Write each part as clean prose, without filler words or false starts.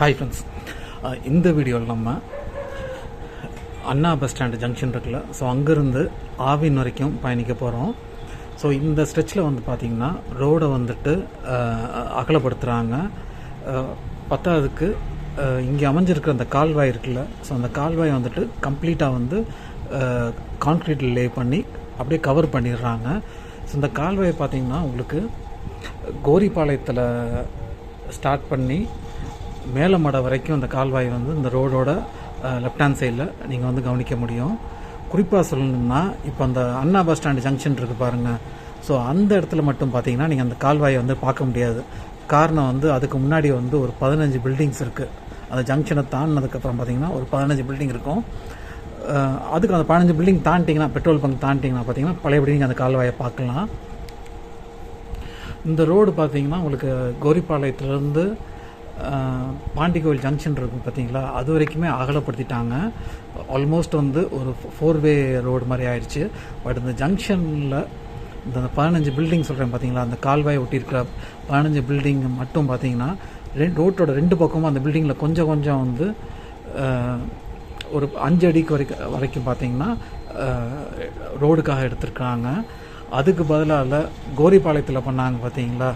Hi friends, இந்த வீடியோவில் நம்ம அண்ணா பஸ் ஸ்டாண்டு ஜங்ஷன் இருக்குல்ல, ஸோ அங்கேருந்து ஆவின் வரைக்கும் பயணிக்க போகிறோம். ஸோ இந்த ஸ்ட்ரெச்சில் வந்து பார்த்திங்கன்னா ரோடை வந்துட்டு அகலப்படுத்துகிறாங்க. பத்தாவதுக்கு இங்கே அமைஞ்சிருக்கிற அந்த கால்வாய் இருக்குல்ல, ஸோ அந்த கால்வாய் வந்துட்டு கம்ப்ளீட்டாக வந்து கான்க்ரீட் லே பண்ணி அப்படியே கவர் பண்ணிடுறாங்க. ஸோ இந்த கால்வாயை பார்த்திங்கன்னா உங்களுக்கு கோரிப்பாளையத்தில் ஸ்டார்ட் பண்ணி மேலமடை வரைக்கும் அந்த கால்வாய் வந்து இந்த ரோடோட லெஃப்ட் ஹேண்ட் சைடில் நீங்கள் வந்து கவனிக்க முடியும். குறிப்பாக சொல்லணும்னா இப்போ அந்த அண்ணா பஸ் ஸ்டாண்டு ஜங்ஷன் இருக்குது பாருங்கள், ஸோ அந்த இடத்துல மட்டும் பார்த்தீங்கன்னா நீங்கள் அந்த கால்வாயை வந்து பார்க்க முடியாது. காரணம் வந்து அதுக்கு முன்னாடி வந்து ஒரு 15 பில்டிங்ஸ் இருக்குது. அந்த ஜங்ஷனை தாண்டினதுக்கப்புறம் பார்த்தீங்கன்னா ஒரு 15 பில்டிங் இருக்கும். அதுக்கு அந்த 15 பில்டிங் தாண்டிட்டிங்கன்னா, பெட்ரோல் பங்க் தாண்டிட்டிங்கன்னா பார்த்தீங்கன்னா பழையபடி நீங்கள் அந்த கால்வாயை பார்க்கலாம். இந்த ரோடு பார்த்தீங்கன்னா உங்களுக்கு கோரிப்பாளையத்துலேருந்து பாண்டிகோவில் ஜங்ஷன் இருக்கும் பார்த்தீங்களா, அது வரைக்குமே அகலப்படுத்திட்டாங்க. ஆல்மோஸ்ட் வந்து ஒரு 4-வே ரோடு மாதிரி ஆயிடுச்சு. பட் இந்த ஜங்ஷனில் இந்த 15 பில்டிங் சொல்கிறேன் பார்த்தீங்களா, அந்த கால்வாய் ஒட்டியிருக்கிற 15 பில்டிங் மட்டும் பார்த்தீங்கன்னா ரோட்டோட 2 பக்கமும் அந்த பில்டிங்கில் கொஞ்சம் கொஞ்சம் வந்து ஒரு 5 அடிக்கு வரைக்கும் பார்த்தீங்கன்னா ரோடுக்காக எடுத்துருக்காங்க. அதுக்கு பதிலாக கோரிப்பாளையத்தில் பண்ணாங்க பார்த்தீங்களா,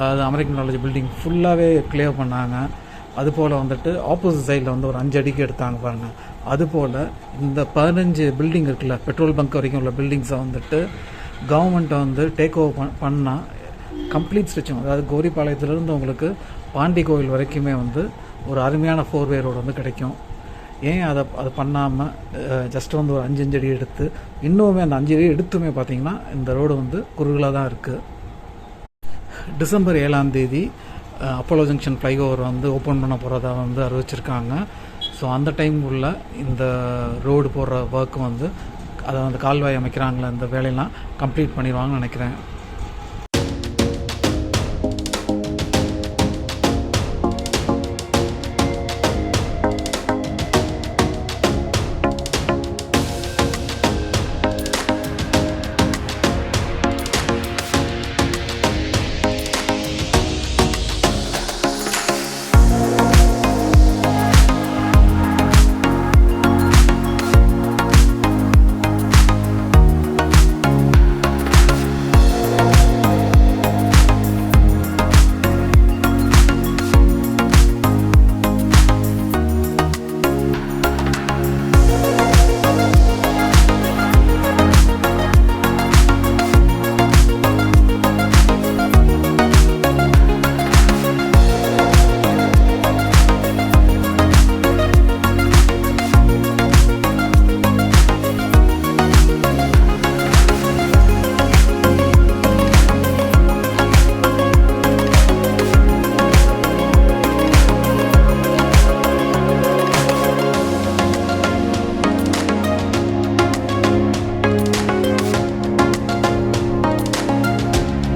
அது அமெரிக்கன் நாலேஜ் பில்டிங் ஃபுல்லாகவே கிளியர் பண்ணாங்க. அதுபோல் வந்துட்டு ஆப்போசிட் சைடில் வந்து ஒரு 5 அடிக்கு எடுத்தாங்க பாருங்கள். அதுபோல் இந்த 15 பில்டிங் இருக்குல்ல, பெட்ரோல் பங்க் வரைக்கும் உள்ள பில்டிங்ஸை வந்துட்டு கவர்மெண்ட்டை வந்து டேக் ஓவர் பண்ணால் கம்ப்ளீட் ஸ்ட்ரெச்சும், அதாவது கோரிப்பாளையத்துலேருந்து உங்களுக்கு பாண்டி கோவில் வரைக்குமே வந்து ஒரு அருமையான 4-வே ரோடு வந்து கிடைக்கும். ஏன் அதை பண்ணாமல் ஜஸ்ட் வந்து ஒரு 5 அடி எடுத்து, இன்னுமே அந்த 5 அடி எடுத்துமே பார்த்திங்கன்னா இந்த ரோடு வந்து குறுகலாக தான் இருக்குது. டிசம்பர் 7ஆம் தேதி அப்போலோ ஜங்ஷன் ஃப்ளைஓவர் வந்து ஓப்பன் பண்ண போகிறதா வந்து அறிவிச்சிருக்காங்க. ஸோ அந்த டைம் உள்ள இந்த ரோடு போடுற ஒர்க் வந்து அதை வந்து கால்வாய் அமைக்கிறாங்களே, அந்த வேலையெல்லாம் கம்ப்ளீட் பண்ணிடுவாங்கன்னு நினைக்கிறேன்.